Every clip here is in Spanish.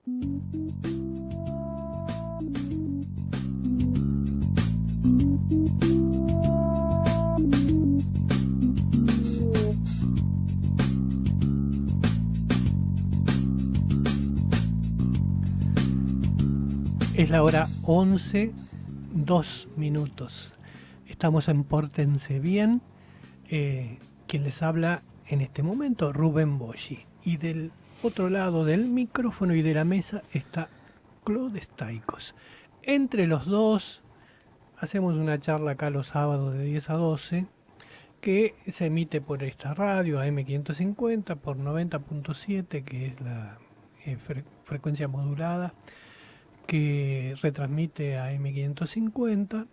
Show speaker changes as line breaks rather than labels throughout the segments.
Es la hora 11, 2 minutos. Estamos en Pórtense Bien. Quien les habla en este momento, Rubén Boggi. Y del otro lado del micrófono y de la mesa está Claude Staikos. Entre los dos hacemos una charla acá los sábados de 10 a 12 que se emite por esta radio AM550 por 90.7, que es la frecuencia modulada, que retransmite a M550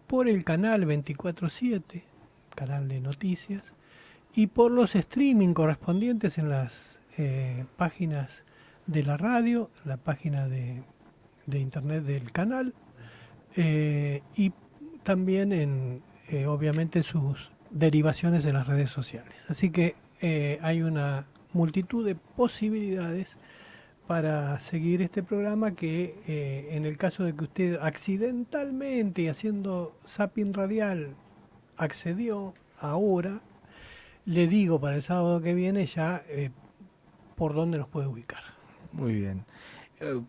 por el canal 24/7, canal de noticias, y por los streaming correspondientes en las páginas de la radio, la página de internet del canal, y también en obviamente sus derivaciones en las redes sociales. Así que hay una multitud de posibilidades para seguir este programa que en el caso de que usted accidentalmente y haciendo zapping radial accedió ahora, le digo para el sábado que viene ya por dónde nos puede ubicar.
Muy bien.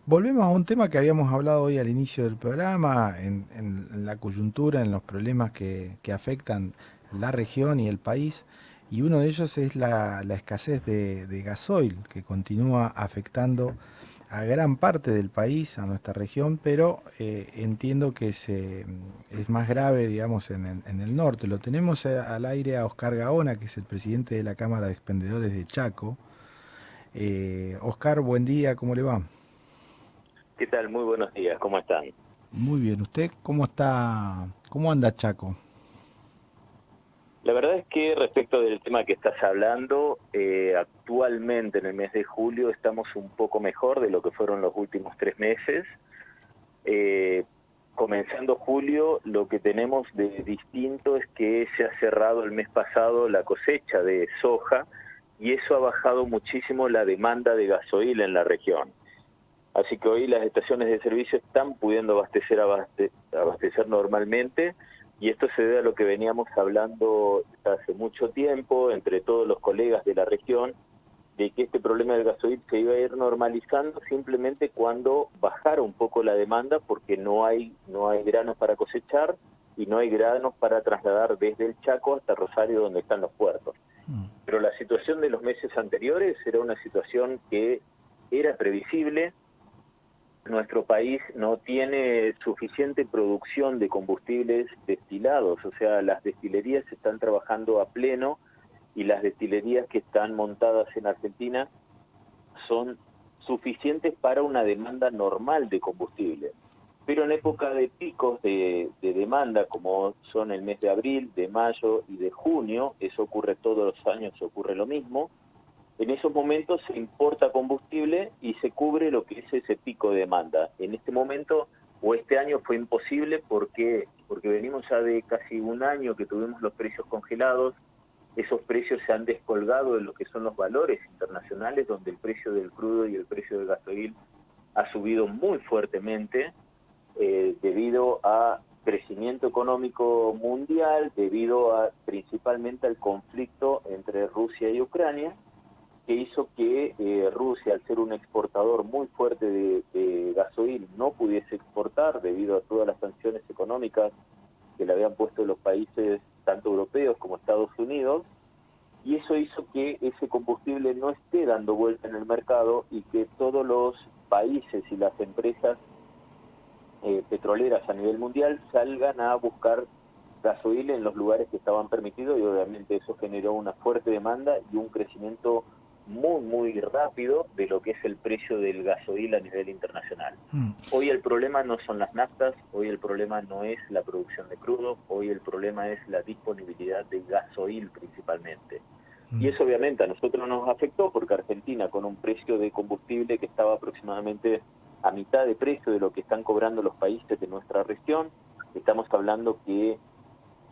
Volvemos a un tema que habíamos hablado hoy al inicio del programa, en la coyuntura, en los problemas que afectan la región y el país, y uno de ellos es la escasez de gasoil, que continúa afectando a gran parte del país, a nuestra región, pero entiendo que es más grave, digamos, en el norte. Lo tenemos al aire a Oscar Gaona, que es el presidente de la Cámara de Expendedores de Chaco. Oscar, buen día, ¿cómo le va?
¿Qué tal? Muy buenos días, ¿cómo están?
Muy bien, ¿usted cómo está? ¿Cómo anda Chaco?
La verdad es que respecto del tema que estás hablando, actualmente en el mes de julio estamos un poco mejor de lo que fueron los últimos 3 meses. Comenzando julio, lo que tenemos de distinto es que se ha cerrado el mes pasado la cosecha de soja y eso ha bajado muchísimo la demanda de gasoil en la región. Así que hoy las estaciones de servicio están pudiendo abastecer normalmente, y esto se debe a lo que veníamos hablando hace mucho tiempo entre todos los colegas de la región, de que este problema del gasoil se iba a ir normalizando simplemente cuando bajara un poco la demanda, porque no hay granos para cosechar y no hay granos para trasladar desde el Chaco hasta Rosario, donde están los puertos. Pero la situación de los meses anteriores era una situación que era previsible. Nuestro país no tiene suficiente producción de combustibles destilados, o sea, las destilerías están trabajando a pleno y las destilerías que están montadas en Argentina son suficientes para una demanda normal de combustible. Pero en época de picos de demanda, como son el mes de abril, de mayo y de junio, eso ocurre todos los años, ocurre lo mismo. En esos momentos se importa combustible y se cubre lo que es ese pico de demanda. En este momento, o este año, fue imposible porque venimos ya de casi un año que tuvimos los precios congelados. Esos precios se han descolgado de lo que son los valores internacionales, donde el precio del crudo y el precio del gasoil ha subido muy fuertemente debido a crecimiento económico mundial, debido principalmente al conflicto entre Rusia y Ucrania, que hizo que Rusia, al ser un exportador muy fuerte de gasoil, no pudiese exportar debido a todas las sanciones económicas que le habían puesto los países tanto europeos como Estados Unidos, y eso hizo que ese combustible no esté dando vuelta en el mercado y que todos los países y las empresas petroleras a nivel mundial salgan a buscar gasoil en los lugares que estaban permitidos, y obviamente eso generó una fuerte demanda y un crecimiento muy rápido de lo que es el precio del gasoil a nivel internacional. Hoy el problema no son las naftas, hoy el problema no es la producción de crudo, hoy el problema es la disponibilidad de gasoil principalmente. Y eso obviamente a nosotros nos afectó porque Argentina, con un precio de combustible que estaba aproximadamente a mitad de precio de lo que están cobrando los países de nuestra región, estamos hablando que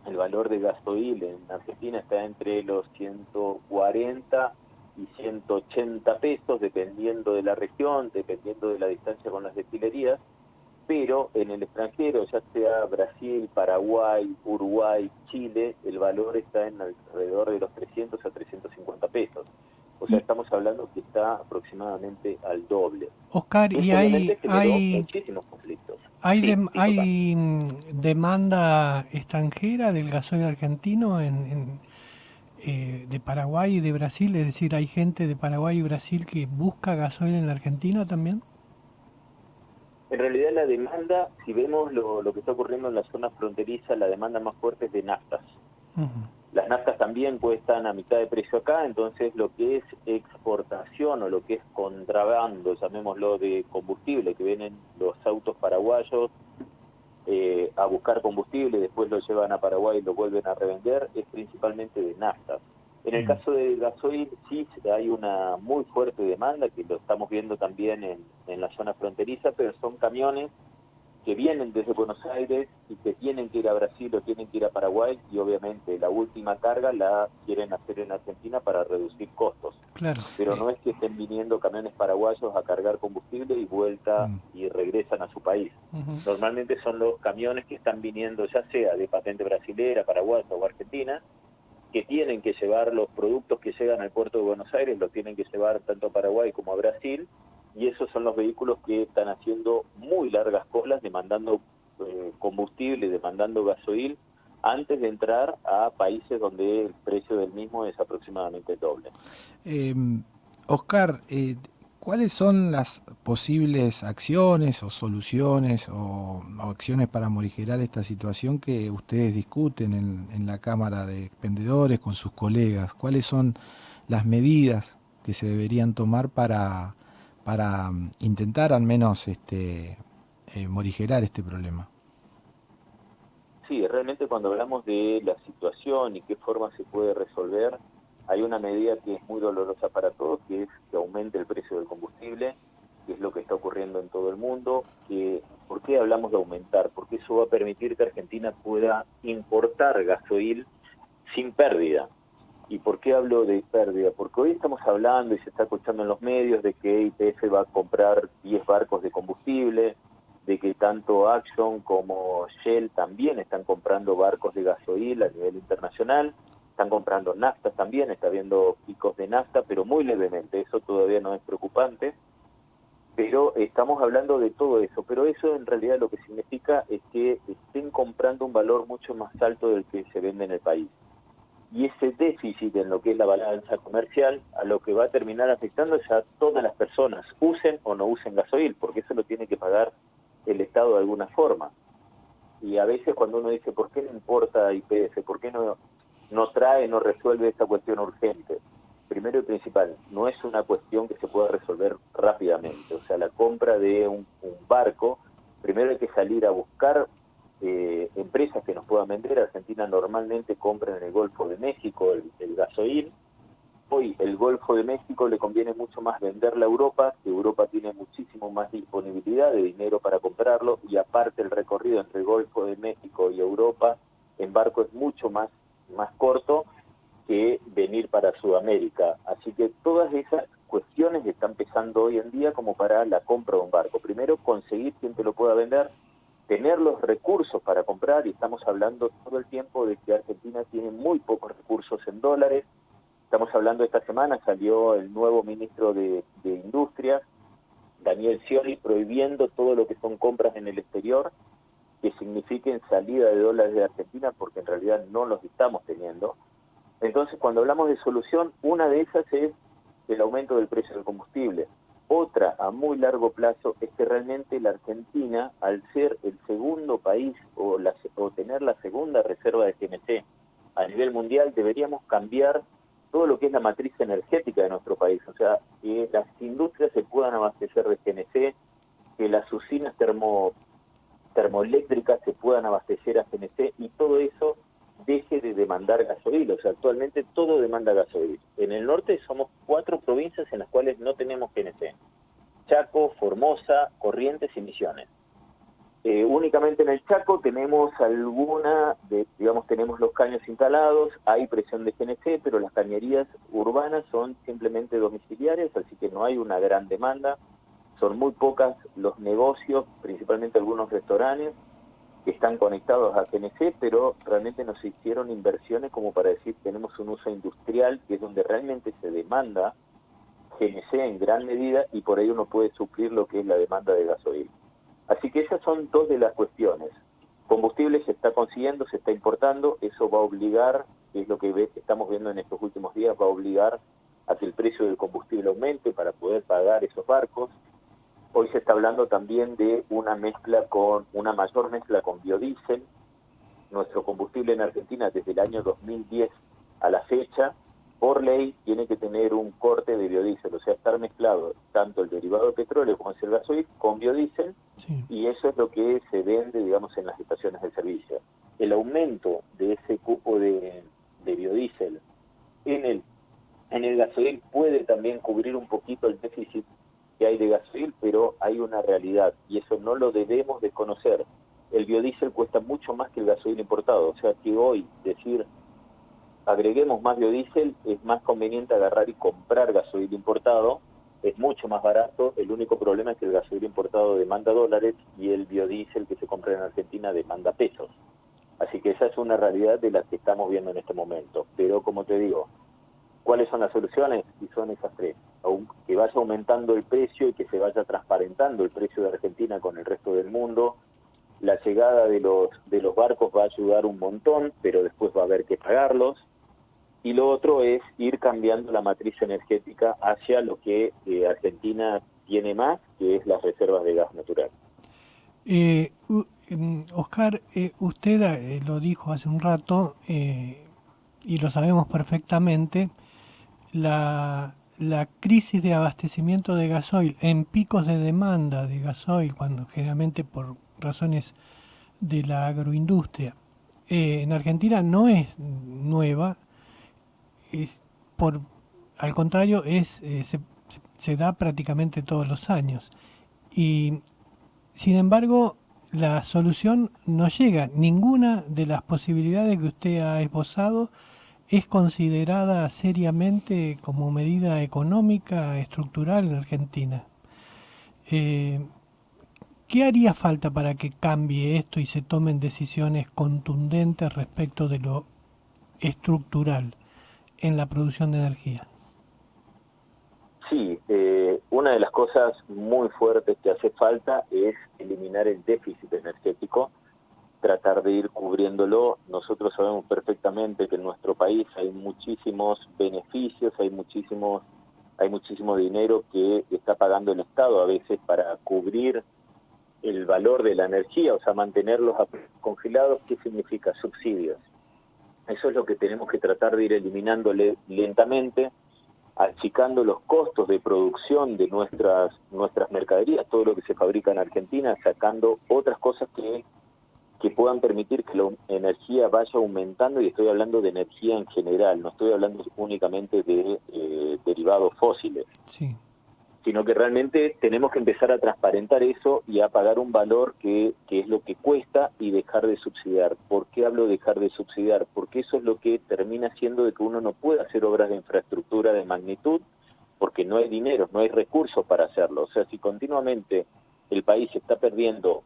el valor de gasoil en Argentina está entre los 140 y 180 pesos, dependiendo de la región, dependiendo de la distancia con las destilerías, pero en el extranjero, ya sea Brasil, Paraguay, Uruguay, Chile, el valor está en alrededor de los 300 a 350 pesos. O sea, estamos hablando que está aproximadamente al doble.
Oscar,
Esto
y
obviamente generó muchísimos conflictos.
hay demanda extranjera del gasoil argentino de Paraguay y de Brasil, es decir, hay gente de Paraguay y Brasil que busca gasoil en la Argentina también.
En realidad la demanda, si vemos lo que está ocurriendo en la zona fronteriza, la demanda más fuerte es de naftas.
Ujú.
Las naftas también cuestan a mitad de precio acá, entonces lo que es exportación o lo que es contrabando, llamémoslo, de combustible, que vienen los autos paraguayos a buscar combustible, después lo llevan a Paraguay y lo vuelven a revender, es principalmente de naftas. En el caso de gasoil sí hay una muy fuerte demanda, que lo estamos viendo también en la zona fronteriza, pero son camiones que vienen desde Buenos Aires y que tienen que ir a Brasil o tienen que ir a Paraguay, y obviamente la última carga la quieren hacer en Argentina para reducir costos.
Claro.
Pero no es que estén viniendo camiones paraguayos a cargar combustible y vuelta y regresan a su país.
Ujú.
Normalmente son los camiones que están viniendo, ya sea de patente brasilera, paraguaya o argentina, que tienen que llevar los productos que llegan al puerto de Buenos Aires, los tienen que llevar tanto a Paraguay como a Brasil, y esos son los vehículos que están haciendo muy largas colas, demandando combustible, demandando gasoil, antes de entrar a países donde el precio del mismo es aproximadamente el doble.
Oscar, ¿cuáles son las posibles acciones o soluciones o acciones para morigerar esta situación que ustedes discuten en la Cámara de Expendedores con sus colegas? ¿Cuáles son las medidas que se deberían tomar para intentar al menos morigerar este problema?
Sí, realmente cuando hablamos de la situación y qué forma se puede resolver, hay una medida que es muy dolorosa para todos, que es que aumente el precio del combustible, que es lo que está ocurriendo en todo el mundo. ¿Por qué hablamos de aumentar? Porque eso va a permitir que Argentina pueda importar gasoil sin pérdida. ¿Y por qué hablo de pérdida? Porque hoy estamos hablando y se está escuchando en los medios de que YPF va a comprar 10 barcos de combustible, de que tanto Action como Shell también están comprando barcos de gasoil a nivel internacional, están comprando naftas también, está habiendo picos de nafta, pero muy levemente, eso todavía no es preocupante, pero estamos hablando de todo eso, pero eso en realidad lo que significa es que estén comprando un valor mucho más alto del que se vende en el país. Y ese déficit en lo que es la balanza comercial, a lo que va a terminar afectando es a todas las personas, usen o no usen gasoil, porque eso lo tiene que pagar el Estado de alguna forma. Y a veces cuando uno dice, ¿por qué no importa YPF? ¿Por qué no trae, no resuelve esta cuestión urgente? Primero y principal, no es una cuestión que se pueda resolver rápidamente. O sea, la compra de un barco, primero hay que salir a buscar empresas que nos puedan vender. Argentina normalmente compra en el Golfo de México el gasoil. Hoy el Golfo de México le conviene mucho más venderla a Europa, que Europa tiene muchísimo más disponibilidad de dinero para comprarlo, y aparte el recorrido entre el Golfo de México y Europa en barco es mucho más corto que venir para Sudamérica. Así que todas esas cuestiones están pesando hoy en día como para la compra de un barco. Primero, conseguir quien te lo pueda vender, tener los recursos para comprar, y estamos hablando todo el tiempo de que Argentina tiene muy pocos recursos en dólares. Estamos hablando, esta semana salió el nuevo ministro de Industria, Daniel Scioli, prohibiendo todo lo que son compras en el exterior que signifiquen salida de dólares de Argentina, porque en realidad no los estamos teniendo. Entonces, cuando hablamos de solución, una de esas es el aumento del precio del combustible. Otra, a muy largo plazo, es que realmente la Argentina, al ser el segundo país o tener la segunda reserva de GNC a nivel mundial, deberíamos cambiar todo lo que es la matriz energética de nuestro país. O sea, que las industrias se puedan abastecer de GNC, que las usinas termoeléctricas se puedan abastecer a GNC, y todo eso deje de demandar gasoil. O sea, actualmente todo demanda gasoil. En el norte somos 4 provincias en las cuales no tenemos GNC: Chaco, Formosa, Corrientes y Misiones. Únicamente en el Chaco tenemos tenemos los caños instalados, hay presión de GNC, pero las cañerías urbanas son simplemente domiciliarias, así que no hay una gran demanda. Son muy pocas los negocios, principalmente algunos restaurantes, que están conectados a GNC, pero realmente no se hicieron inversiones como para decir tenemos un uso industrial, que es donde realmente se demanda GNC en gran medida, y por ahí uno puede suplir lo que es la demanda de gasoil. Así que esas son dos de las cuestiones. Combustible se está consiguiendo, se está importando, eso va a obligar, que es lo que estamos viendo en estos últimos días, va a obligar a que el precio del combustible aumente para poder pagar esos barcos. Hoy se está hablando también de una mayor mezcla con biodiesel. Nuestro combustible en Argentina desde el año 2010 a la fecha, por ley, tiene que tener un corte de biodiesel, o sea, estar mezclado tanto el derivado de petróleo como el gasoil con biodiesel,
Sí.
y eso es lo que se vende, digamos, en las estaciones de servicio. El aumento de ese cupo de biodiesel en el gasoil puede también cubrir un poquito el déficit que hay de gasoil, pero hay una realidad, y eso no lo debemos desconocer. El biodiesel cuesta mucho más que el gasoil importado, o sea que hoy decir agreguemos más biodiesel, es más conveniente agarrar y comprar gasoil importado, es mucho más barato. El único problema es que el gasoil importado demanda dólares y el biodiesel que se compra en Argentina demanda pesos. Así que esa es una realidad de la que estamos viendo en este momento. Pero como te digo, ¿cuáles son las soluciones? Y son esas tres. Que vaya aumentando el precio y que se vaya transparentando el precio de Argentina con el resto del mundo. La llegada de los barcos va a ayudar un montón, pero después va a haber que pagarlos. Y lo otro es ir cambiando la matriz energética hacia lo que Argentina tiene más, que es las reservas de gas natural.
Oscar, usted lo dijo hace un rato, y lo sabemos perfectamente, la crisis de abastecimiento de gasoil en picos de demanda de gasoil, cuando generalmente por razones de la agroindustria, en Argentina no es nueva, es por al contrario se da prácticamente todos los años, y sin embargo la solución no llega. Ninguna de las posibilidades que usted ha esbozado es considerada seriamente como medida económica estructural de Argentina. Eh, ¿Qué haría falta para que cambie esto y se tomen decisiones contundentes respecto de lo estructural en la producción de energía?
Sí, una de las cosas muy fuertes que hace falta es eliminar el déficit energético, tratar de ir cubriéndolo. Nosotros sabemos perfectamente que en nuestro país hay muchísimos beneficios, hay muchísimo dinero que está pagando el Estado a veces para cubrir el valor de la energía, o sea, mantenerlos congelados. ¿Qué significa? Subsidios. Eso es lo que tenemos que tratar de ir eliminando lentamente, achicando los costos de producción de nuestras mercaderías, todo lo que se fabrica en Argentina, sacando otras cosas que puedan permitir que la energía vaya aumentando, y estoy hablando de energía en general, no estoy hablando únicamente de derivados fósiles,
Sí.
sino que realmente tenemos que empezar a transparentar eso y a pagar un valor que es lo que cuesta, y dejar de subsidiar. ¿Por qué hablo de dejar de subsidiar? Porque eso es lo que termina haciendo de que uno no pueda hacer obras de infraestructura de magnitud, porque no hay dinero, no hay recursos para hacerlo. O sea, si continuamente el país está perdiendo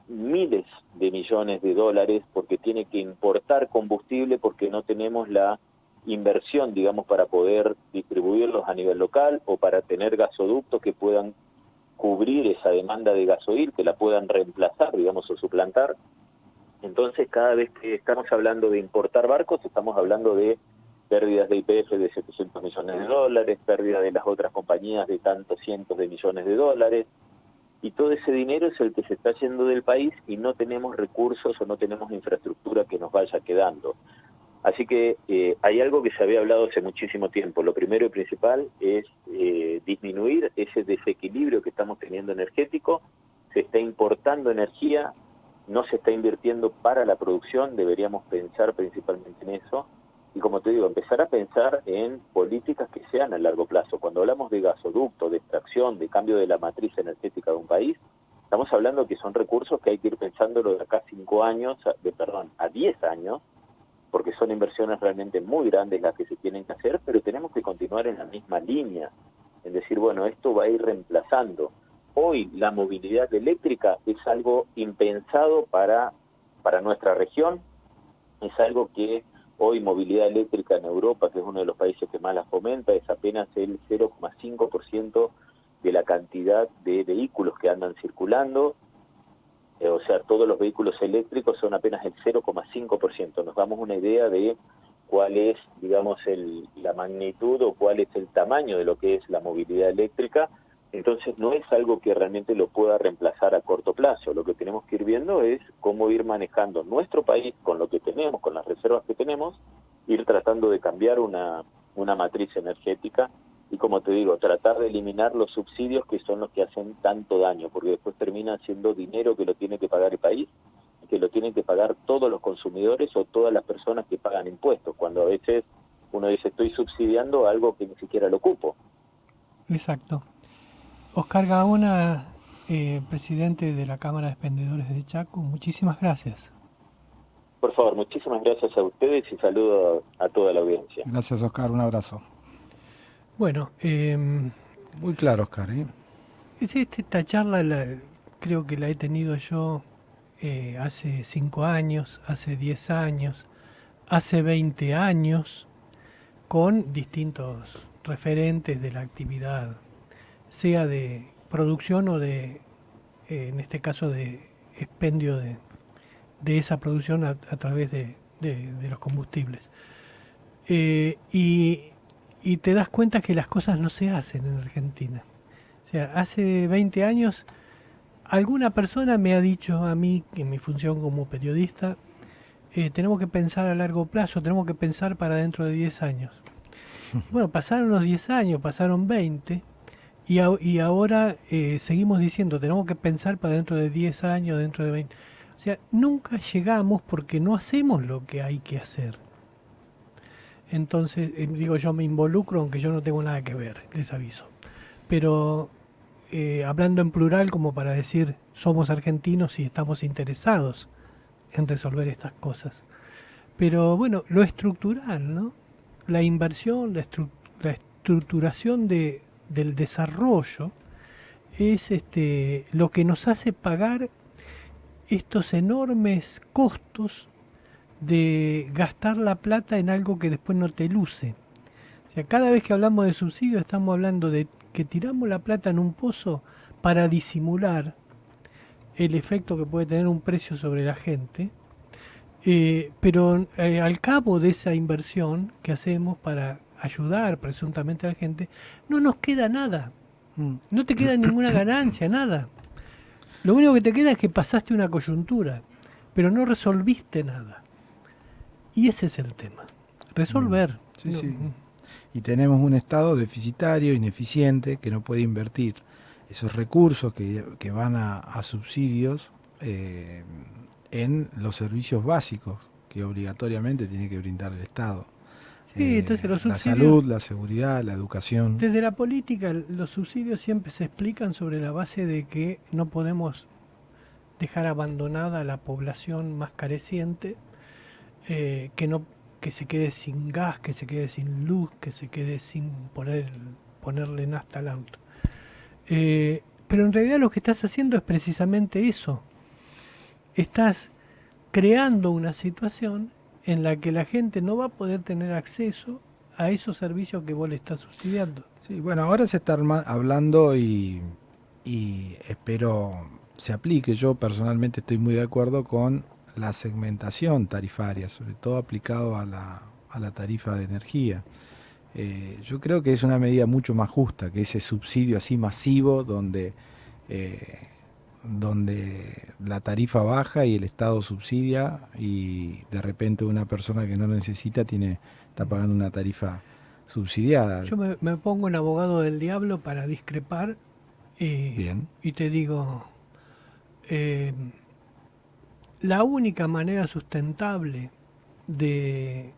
miles de millones de dólares porque tiene que importar combustible, porque no tenemos la inversión, digamos, para poder distribuirlos a nivel local, o para tener gasoductos que puedan cubrir esa demanda de gasoil, que la puedan reemplazar, digamos, o suplantar. Entonces, cada vez que estamos hablando de importar barcos, estamos hablando de pérdidas de YPF de 700 millones de dólares, pérdida de las otras compañías de tantos cientos de millones de dólares, y todo ese dinero es el que se está yendo del país, y no tenemos recursos o no tenemos infraestructura que nos vaya quedando. Así que hay algo que se había hablado hace muchísimo tiempo. Lo primero y principal es disminuir ese desequilibrio que estamos teniendo energético. Se está importando energía, no se está invirtiendo para la producción. Deberíamos pensar principalmente en eso. Y como te digo, empezar a pensar en políticas que sean a largo plazo. Cuando hablamos de gasoducto, de extracción, de cambio de la matriz energética de un país, Estamos hablando que son recursos que hay que ir pensándolo de acá a 5 años, a 10 años, porque son inversiones realmente muy grandes las que se tienen que hacer, pero tenemos que continuar en la misma línea, en decir, bueno, esto va a ir reemplazando. Hoy la movilidad eléctrica es algo impensado para nuestra región, es algo que hoy movilidad eléctrica en Europa, que es uno de los países que más la fomenta, es apenas el 0,5% de la cantidad de vehículos que andan circulando. O sea, todos los vehículos eléctricos son apenas el 0,5%. Nos damos una idea de cuál es, digamos, la magnitud o cuál es el tamaño de lo que es la movilidad eléctrica. Entonces no es algo que realmente lo pueda reemplazar a corto plazo. Lo que tenemos que ir viendo es cómo ir manejando nuestro país con lo que tenemos, con las reservas que tenemos, ir tratando de cambiar una matriz energética y, como te digo, tratar de eliminar los subsidios que son los que hacen tanto daño, porque después termina siendo dinero que lo tiene que pagar el país, que lo tienen que pagar todos los consumidores o todas las personas que pagan impuestos, cuando a veces uno dice estoy subsidiando algo que ni siquiera lo ocupo.
Exacto. Oscar Gaona, presidente de la Cámara de Expendedores de Chaco, muchísimas gracias.
Por favor, muchísimas gracias a ustedes y saludo a toda la audiencia.
Gracias, Oscar, un abrazo.
Bueno,
muy claro, Oscar,
esta charla creo que la he tenido yo hace 5 años, hace 10 años, hace 20 años, con distintos referentes de la actividad, sea de producción o de, en este caso, de expendio de esa producción a través de los combustibles. Y te das cuenta que las cosas no se hacen en Argentina. O sea, hace 20 años alguna persona me ha dicho a mí, en mi función como periodista, tenemos que pensar a largo plazo, tenemos que pensar para dentro de 10 años. Bueno, pasaron los 10 años, pasaron 20, y ahora seguimos diciendo, tenemos que pensar para dentro de 10 años, dentro de 20. O sea, nunca llegamos porque no hacemos lo que hay que hacer. Entonces, digo, yo me involucro, aunque yo no tengo nada que ver, les aviso. Pero hablando en plural, como para decir, somos argentinos y estamos interesados en resolver estas cosas. Pero bueno, lo estructural, ¿no? La inversión, la estructuración del desarrollo es lo que nos hace pagar estos enormes costos de gastar la plata en algo que después no te luce. O sea, cada vez que hablamos de subsidios estamos hablando de que tiramos la plata en un pozo para disimular el efecto que puede tener un precio sobre la gente, pero al cabo de esa inversión que hacemos para ayudar presuntamente a la gente, no nos queda nada, no te queda ninguna ganancia, nada. Lo único que te queda es que pasaste una coyuntura, pero no resolviste nada. Y ese es el tema, resolver.
Sí, sí. Y tenemos un Estado deficitario, ineficiente, que no puede invertir esos recursos que van a subsidios en los servicios básicos que obligatoriamente tiene que brindar el Estado.
Sí, entonces los subsidios,
la salud, la seguridad, la educación.
Desde la política, los subsidios siempre se explican sobre la base de que no podemos dejar abandonada a la población más careciente, que se quede sin gas, que se quede sin luz, que se quede sin ponerle nafta al auto. Pero en realidad lo que estás haciendo es precisamente eso. Estás creando una situación en la que la gente no va a poder tener acceso a esos servicios que vos le estás subsidiando.
Sí, bueno, ahora se está hablando y espero se aplique. Yo personalmente estoy muy de acuerdo con la segmentación tarifaria, sobre todo aplicado a la tarifa de energía. Yo creo que es una medida mucho más justa que ese subsidio así masivo donde la tarifa baja y el Estado subsidia y de repente una persona que no lo necesita está pagando una tarifa subsidiada.
Yo me pongo en abogado del diablo para discrepar
Bien.
Y te digo, la única manera sustentable de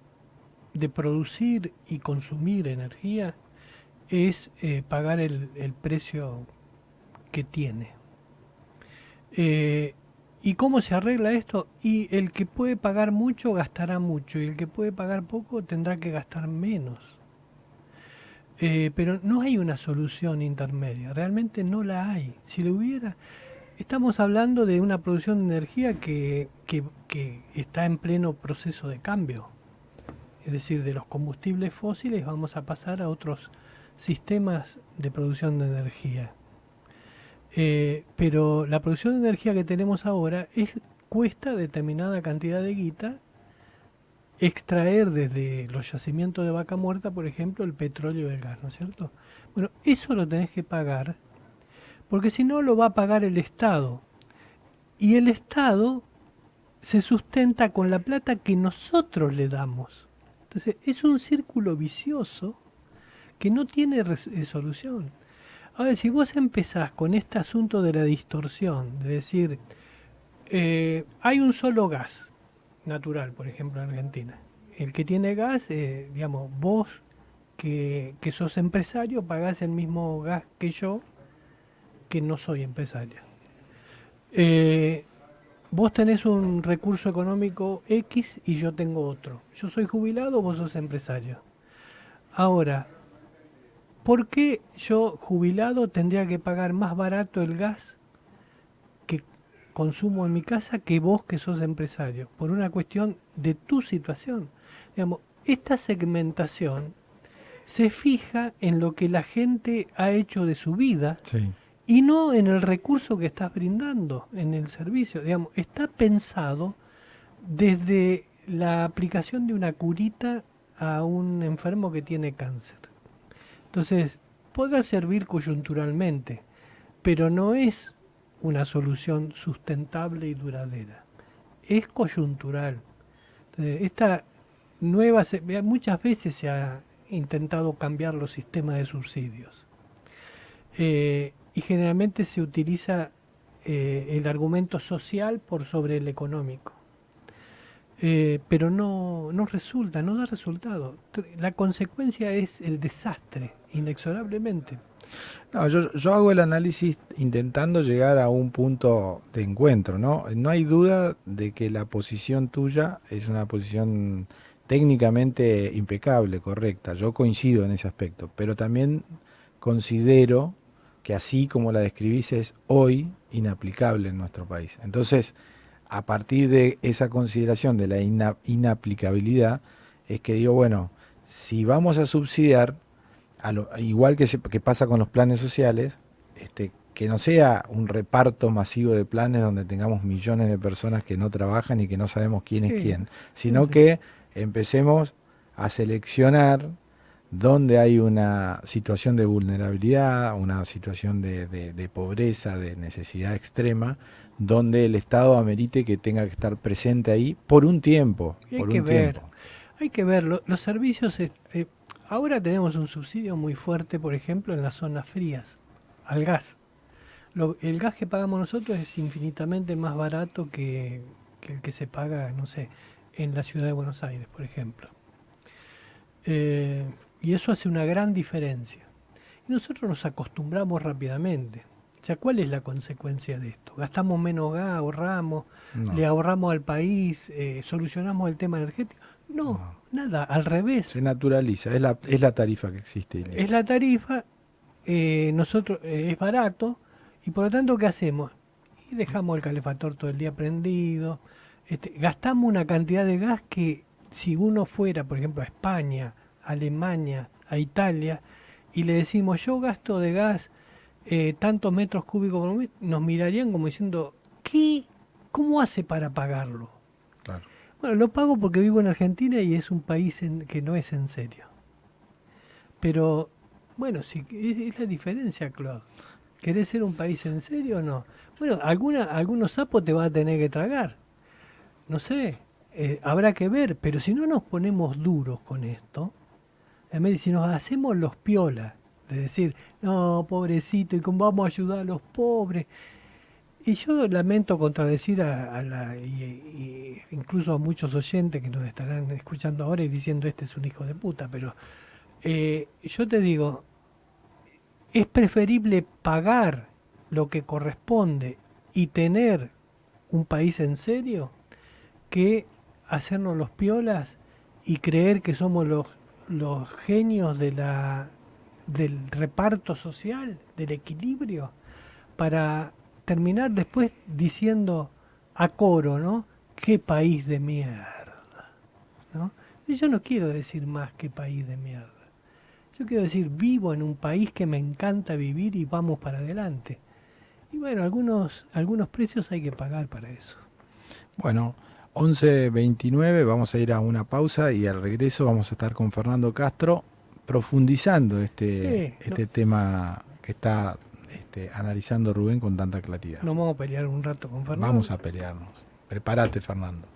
producir y consumir energía es pagar el precio que tiene. ¿Y cómo se arregla esto? Y el que puede pagar mucho gastará mucho y el que puede pagar poco tendrá que gastar menos. Pero no hay una solución intermedia, realmente no la hay. Si lo hubiera, estamos hablando de una producción de energía que está en pleno proceso de cambio. Es decir, de los combustibles fósiles vamos a pasar a otros sistemas de producción de energía. Pero la producción de energía que tenemos ahora cuesta determinada cantidad de guita extraer desde los yacimientos de vaca muerta, por ejemplo, el petróleo y el gas, ¿no es cierto? Bueno, eso lo tenés que pagar, porque si no lo va a pagar el Estado. Y el Estado se sustenta con la plata que nosotros le damos. Entonces, es un círculo vicioso que no tiene solución. Ahora, si vos empezás con este asunto de la distorsión, de decir, hay un solo gas natural, por ejemplo, en Argentina. El que tiene gas, digamos, vos que sos empresario, pagás el mismo gas que yo, que no soy empresario. Vos tenés un recurso económico X y yo tengo otro. Yo soy jubilado, vos sos empresario. Ahora, ¿por qué yo, jubilado, tendría que pagar más barato el gas que consumo en mi casa que vos que sos empresario? Por una cuestión de tu situación. Digamos, esta segmentación se fija en lo que la gente ha hecho de su vida,
Sí.
y no en el recurso que estás brindando, en el servicio. Digamos, está pensado desde la aplicación de una curita a un enfermo que tiene cáncer. Entonces, podrá servir coyunturalmente, pero no es una solución sustentable y duradera. Es coyuntural. Entonces, muchas veces se ha intentado cambiar los sistemas de subsidios. Y generalmente se utiliza el argumento social por sobre el económico. Pero no resulta, no da resultado. La consecuencia es el desastre, inexorablemente.
No, yo hago el análisis intentando llegar a un punto de encuentro, ¿no? No hay duda de que la posición tuya es una posición técnicamente impecable, correcta. Yo coincido en ese aspecto, pero también considero que así como la describís es hoy inaplicable en nuestro país. Entonces, a partir de esa consideración de la inaplicabilidad, es que digo, bueno, si vamos a subsidiar, igual que pasa con los planes sociales, que no sea un reparto masivo de planes donde tengamos millones de personas que no trabajan y que no sabemos quién es quién, sino que empecemos a seleccionar donde hay una situación de vulnerabilidad, una situación de pobreza, de necesidad extrema, donde el Estado amerite que tenga que estar presente ahí por un tiempo.
Hay que ver, los servicios, ahora tenemos un subsidio muy fuerte, por ejemplo, en las zonas frías, al gas. El gas que pagamos nosotros es infinitamente más barato que el que se paga, no sé, en la ciudad de Buenos Aires, por ejemplo. Y eso hace una gran diferencia. Y nosotros nos acostumbramos rápidamente. O sea, ¿cuál es la consecuencia de esto? Gastamos menos gas, ahorramos, le ahorramos al país, solucionamos el tema energético. No, nada, al revés.
Se naturaliza, es la tarifa que existe.
Es la tarifa, nosotros es barato, y por lo tanto, ¿qué hacemos? Y dejamos el calefactor todo el día prendido. Gastamos una cantidad de gas que si uno fuera, por ejemplo, a España, a Alemania, a Italia, y le decimos, yo gasto de gas tantos metros cúbicos por mes, nos mirarían como diciendo, ¿qué? ¿Cómo hace para pagarlo?
Claro.
Bueno, lo pago porque vivo en Argentina y es un país que no es en serio. Pero, bueno, sí, es la diferencia, Claude. ¿Querés ser un país en serio o no? Bueno, algunos sapos te va a tener que tragar. No sé, habrá que ver, pero si no nos ponemos duros con esto, si nos hacemos los piolas, de decir, no, pobrecito, ¿y cómo vamos a ayudar a los pobres? Y yo lamento contradecir incluso a muchos oyentes que nos estarán escuchando ahora y diciendo, este es un hijo de puta, pero yo te digo, es preferible pagar lo que corresponde y tener un país en serio que hacernos los piolas y creer que somos los genios del reparto social, del equilibrio, para terminar después diciendo a coro, ¿no? ¡Qué país de mierda! ¿No? Y yo no quiero decir más que país de mierda. Yo quiero decir, vivo en un país que me encanta vivir y vamos para adelante. Y bueno, algunos precios hay que pagar para eso.
Bueno, 11:29, vamos a ir a una pausa y al regreso vamos a estar con Fernando Castro profundizando este tema que está analizando Rubén con tanta claridad.
Nos vamos a pelear un rato con Fernando.
Vamos a pelearnos. Prepárate, Fernando.